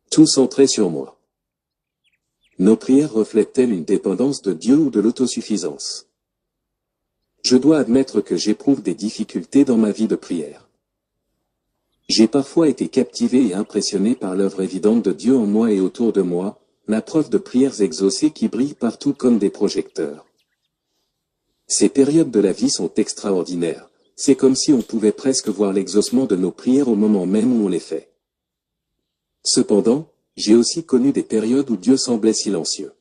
Tout centré sur moi. Nos prières reflètent-elles une dépendance de Dieu ou de l'autosuffisance? Je dois admettre que j'éprouve des difficultés dans ma vie de prière. J'ai parfois été captivé et impressionné par l'œuvre évidente de Dieu en moi et autour de moi, la preuve de prières exaucées qui brillent partout comme des projecteurs. Ces périodes de la vie sont extraordinaires, c'est comme si on pouvait presque voir l'exaucement de nos prières au moment même où on les fait. Cependant, j'ai aussi connu des périodes où Dieu semblait silencieux.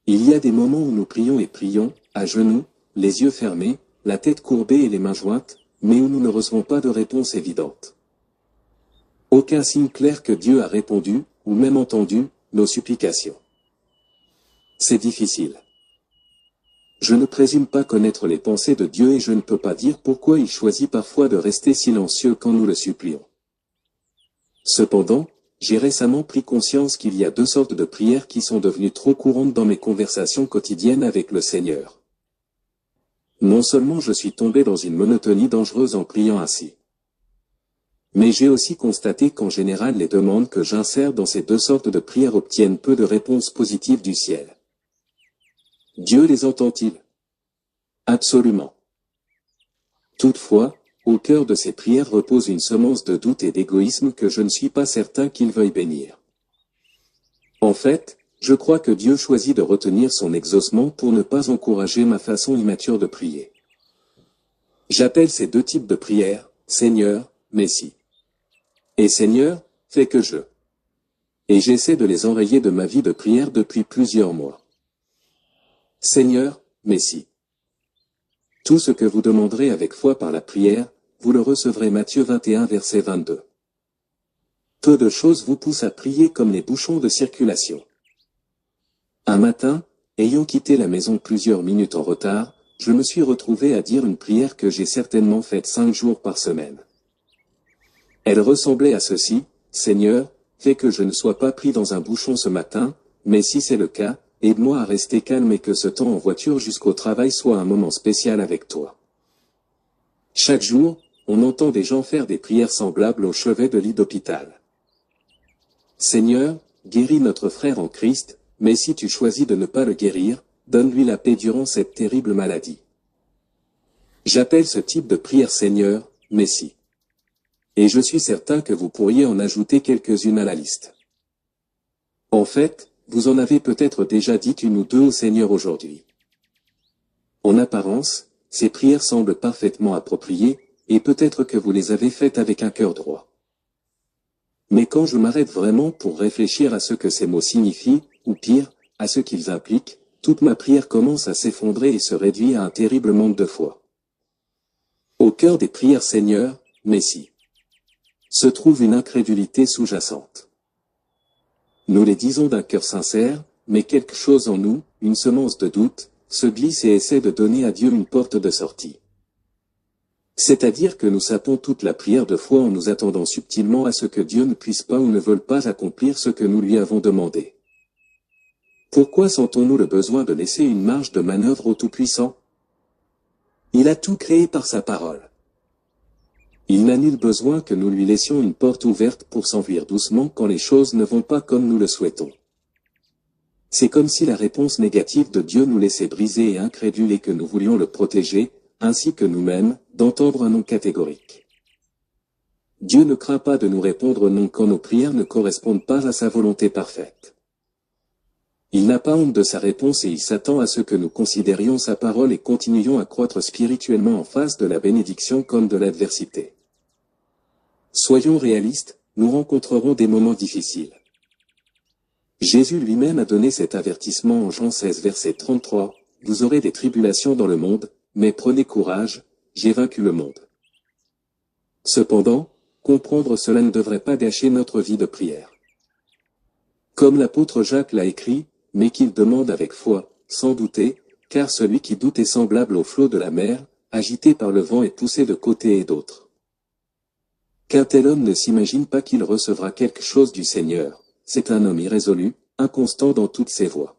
Il y a des moments où nous prions et prions, à genoux, les yeux fermés, la tête courbée et les mains jointes, mais où nous ne recevons pas de réponse évidente. Aucun signe clair que Dieu a répondu, ou même entendu, nos supplications. C'est difficile. Je ne présume pas connaître les pensées de Dieu et je ne peux pas dire pourquoi il choisit parfois de rester silencieux quand nous le supplions. Cependant, j'ai récemment pris conscience qu'il y a deux sortes de prières qui sont devenues trop courantes dans mes conversations quotidiennes avec le Seigneur. Non seulement je suis tombé dans une monotonie dangereuse en priant ainsi, mais j'ai aussi constaté qu'en général les demandes que j'insère dans ces deux sortes de prières obtiennent peu de réponses positives du ciel. Dieu les entend-il? Absolument. Toutefois, au cœur de ces prières repose une semence de doute et d'égoïsme que je ne suis pas certain qu'il veuille bénir. En fait, je crois que Dieu choisit de retenir son exaucement pour ne pas encourager ma façon immature de prier. J'appelle ces deux types de prières, Seigneur, Messie. Et Seigneur, fais que je. Et j'essaie de les enrayer de ma vie de prière depuis plusieurs mois. Seigneur, Messie. Tout ce que vous demanderez avec foi par la prière, vous le recevrez. Matthieu 21 verset 22. Peu de choses vous poussent à prier comme les bouchons de circulation. Un matin, ayant quitté la maison plusieurs minutes en retard, je me suis retrouvé à dire une prière que j'ai certainement faite 5 jours par semaine. Elle ressemblait à ceci: Seigneur, fais que je ne sois pas pris dans un bouchon ce matin, mais si c'est le cas, aide-moi à rester calme et que ce temps en voiture jusqu'au travail soit un moment spécial avec toi. Chaque jour, on entend des gens faire des prières semblables au chevet de lit d'hôpital. Seigneur, guéris notre frère en Christ, mais si tu choisis de ne pas le guérir, donne-lui la paix durant cette terrible maladie. J'appelle ce type de prière Seigneur, Messie. Et je suis certain que vous pourriez en ajouter quelques-unes à la liste. En fait, vous en avez peut-être déjà dit une ou deux au Seigneur aujourd'hui. En apparence, ces prières semblent parfaitement appropriées, et peut-être que vous les avez faites avec un cœur droit. Mais quand je m'arrête vraiment pour réfléchir à ce que ces mots signifient, ou pire, à ce qu'ils impliquent, toute ma prière commence à s'effondrer et se réduit à un terrible manque de foi. Au cœur des prières Seigneur, Messie, se trouve une incrédulité sous-jacente. Nous les disons d'un cœur sincère, mais quelque chose en nous, une semence de doute, se glisse et essaie de donner à Dieu une porte de sortie. C'est-à-dire que nous sapons toute la prière de foi en nous attendant subtilement à ce que Dieu ne puisse pas ou ne veuille pas accomplir ce que nous lui avons demandé. Pourquoi sentons-nous le besoin de laisser une marge de manœuvre au Tout-Puissant? Il a tout créé par sa parole. Il n'a nul besoin que nous lui laissions une porte ouverte pour s'enfuir doucement quand les choses ne vont pas comme nous le souhaitons. C'est comme si la réponse négative de Dieu nous laissait brisés et incrédules et que nous voulions le protéger, ainsi que nous-mêmes, d'entendre un non catégorique. Dieu ne craint pas de nous répondre non quand nos prières ne correspondent pas à sa volonté parfaite. Il n'a pas honte de sa réponse et il s'attend à ce que nous considérions sa parole et continuions à croître spirituellement en face de la bénédiction comme de l'adversité. Soyons réalistes, nous rencontrerons des moments difficiles. Jésus lui-même a donné cet avertissement en Jean 16 verset 33, « Vous aurez des tribulations dans le monde, mais prenez courage, j'ai vaincu le monde. » Cependant, comprendre cela ne devrait pas gâcher notre vie de prière. Comme l'apôtre Jacques l'a écrit, mais qu'il demande avec foi, sans douter, car celui qui doute est semblable au flot de la mer, agité par le vent et poussé de côté et d'autre. Qu'un tel homme ne s'imagine pas qu'il recevra quelque chose du Seigneur, c'est un homme irrésolu, inconstant dans toutes ses voies.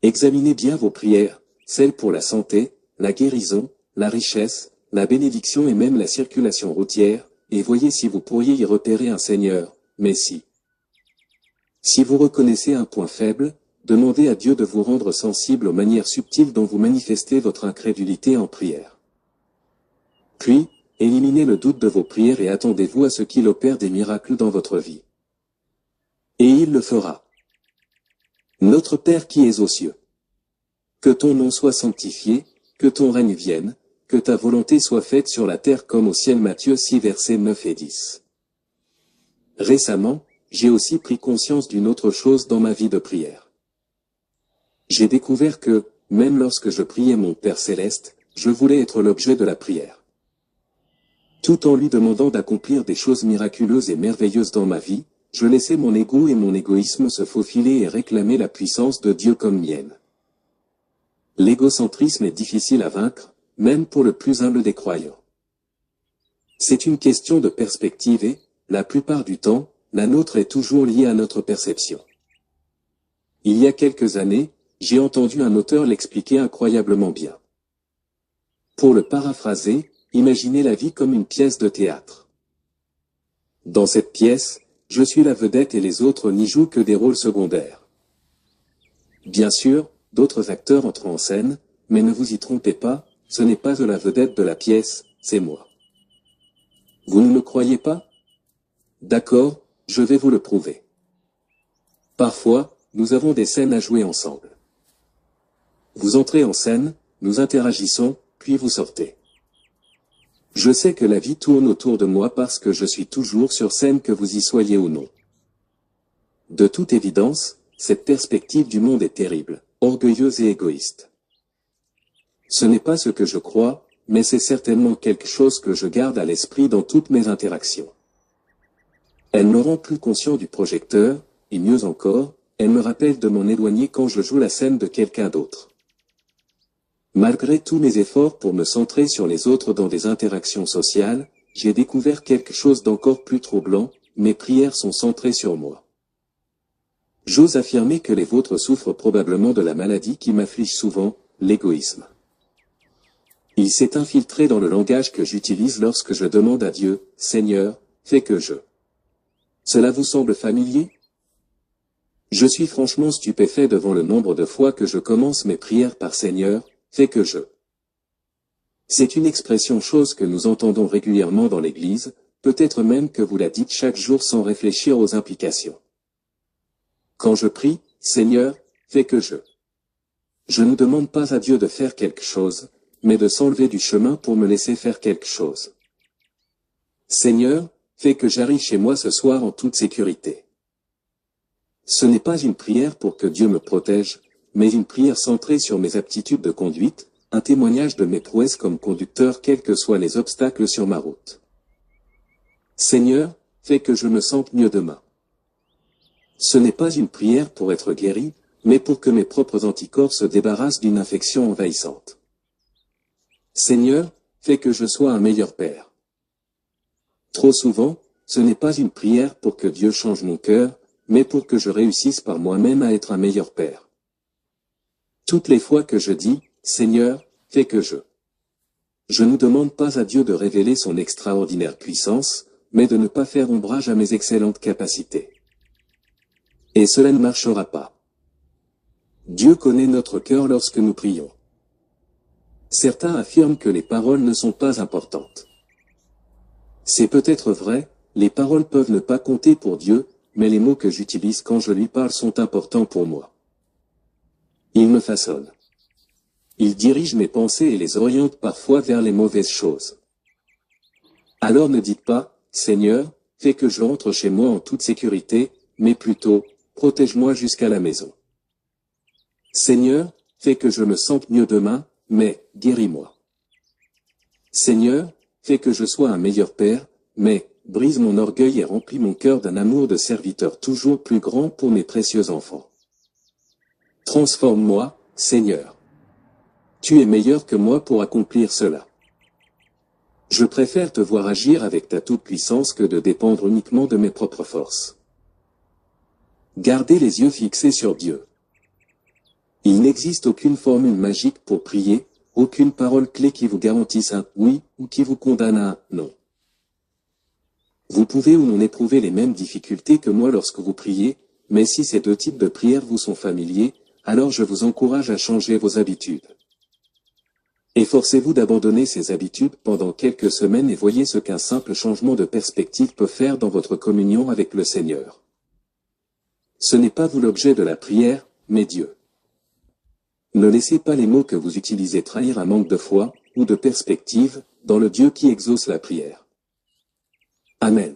Examinez bien vos prières, celles pour la santé, la guérison, la richesse, la bénédiction et même la circulation routière, et voyez si vous pourriez y repérer un Seigneur, mais si. Si vous reconnaissez un point faible, demandez à Dieu de vous rendre sensible aux manières subtiles dont vous manifestez votre incrédulité en prière. Puis, éliminez le doute de vos prières et attendez-vous à ce qu'il opère des miracles dans votre vie. Et il le fera. Notre Père qui es aux cieux. Que ton nom soit sanctifié, que ton règne vienne, que ta volonté soit faite sur la terre comme au ciel. Matthieu 6 versets 9 et 10. Récemment, j'ai aussi pris conscience d'une autre chose dans ma vie de prière. J'ai découvert que, même lorsque je priais mon Père céleste, je voulais être l'objet de la prière. Tout en lui demandant d'accomplir des choses miraculeuses et merveilleuses dans ma vie, je laissais mon ego et mon égoïsme se faufiler et réclamer la puissance de Dieu comme mienne. L'égocentrisme est difficile à vaincre, même pour le plus humble des croyants. C'est une question de perspective et, la plupart du temps, la nôtre est toujours liée à notre perception. Il y a quelques années, j'ai entendu un auteur l'expliquer incroyablement bien. Pour le paraphraser, imaginez la vie comme une pièce de théâtre. Dans cette pièce, je suis la vedette et les autres n'y jouent que des rôles secondaires. Bien sûr, d'autres acteurs entrent en scène, mais ne vous y trompez pas, ce n'est pas la vedette de la pièce, c'est moi. Vous ne me croyez pas? D'accord, je vais vous le prouver. Parfois, nous avons des scènes à jouer ensemble. Vous entrez en scène, nous interagissons, puis vous sortez. Je sais que la vie tourne autour de moi parce que je suis toujours sur scène, que vous y soyez ou non. De toute évidence, cette perspective du monde est terrible, orgueilleuse et égoïste. Ce n'est pas ce que je crois, mais c'est certainement quelque chose que je garde à l'esprit dans toutes mes interactions. Elle me rend plus conscient du projecteur, et mieux encore, elle me rappelle de m'en éloigner quand je joue la scène de quelqu'un d'autre. Malgré tous mes efforts pour me centrer sur les autres dans des interactions sociales, j'ai découvert quelque chose d'encore plus troublant, mes prières sont centrées sur moi. J'ose affirmer que les vôtres souffrent probablement de la maladie qui m'afflige souvent, l'égoïsme. Il s'est infiltré dans le langage que j'utilise lorsque je demande à Dieu, « Seigneur, fais que je... » Cela vous semble familier? Je suis franchement stupéfait devant le nombre de fois que je commence mes prières par « Seigneur, fais que je... » C'est une expression chose que nous entendons régulièrement dans l'Église, peut-être même que vous la dites chaque jour sans réfléchir aux implications. Quand je prie, « Seigneur, fais que je... » Je ne demande pas à Dieu de faire quelque chose, mais de s'enlever du chemin pour me laisser faire quelque chose. Seigneur, fais que j'arrive chez moi ce soir en toute sécurité. Ce n'est pas une prière pour que Dieu me protège, mais une prière centrée sur mes aptitudes de conduite, un témoignage de mes prouesses comme conducteur quels que soient les obstacles sur ma route. Seigneur, fais que je me sente mieux demain. Ce n'est pas une prière pour être guéri, mais pour que mes propres anticorps se débarrassent d'une infection envahissante. Seigneur, fais que je sois un meilleur père. Trop souvent, ce n'est pas une prière pour que Dieu change mon cœur, mais pour que je réussisse par moi-même à être un meilleur père. Toutes les fois que je dis, Seigneur, fais que je ne demande pas à Dieu de révéler son extraordinaire puissance, mais de ne pas faire ombrage à mes excellentes capacités. Et cela ne marchera pas. Dieu connaît notre cœur lorsque nous prions. Certains affirment que les paroles ne sont pas importantes. C'est peut-être vrai, les paroles peuvent ne pas compter pour Dieu, mais les mots que j'utilise quand je lui parle sont importants pour moi. Ils me façonnent. Ils dirigent mes pensées et les orientent parfois vers les mauvaises choses. Alors ne dites pas, Seigneur, fais que je rentre chez moi en toute sécurité, mais plutôt, protège-moi jusqu'à la maison. Seigneur, fais que je me sente mieux demain, mais, guéris-moi. Seigneur, fais que je sois un meilleur père, mais, brise mon orgueil et remplis mon cœur d'un amour de serviteur toujours plus grand pour mes précieux enfants. Transforme-moi, Seigneur. Tu es meilleur que moi pour accomplir cela. Je préfère te voir agir avec ta toute-puissance que de dépendre uniquement de mes propres forces. Gardez les yeux fixés sur Dieu. Il n'existe aucune formule magique pour prier, aucune parole clé qui vous garantisse un « oui » ou qui vous condamne à un « non ». Vous pouvez ou non éprouver les mêmes difficultés que moi lorsque vous priez, mais si ces deux types de prières vous sont familiers, alors je vous encourage à changer vos habitudes. Efforcez-vous d'abandonner ces habitudes pendant quelques semaines et voyez ce qu'un simple changement de perspective peut faire dans votre communion avec le Seigneur. Ce n'est pas vous l'objet de la prière, mais Dieu. Ne laissez pas les mots que vous utilisez trahir un manque de foi, ou de perspective, dans le Dieu qui exauce la prière. Amen.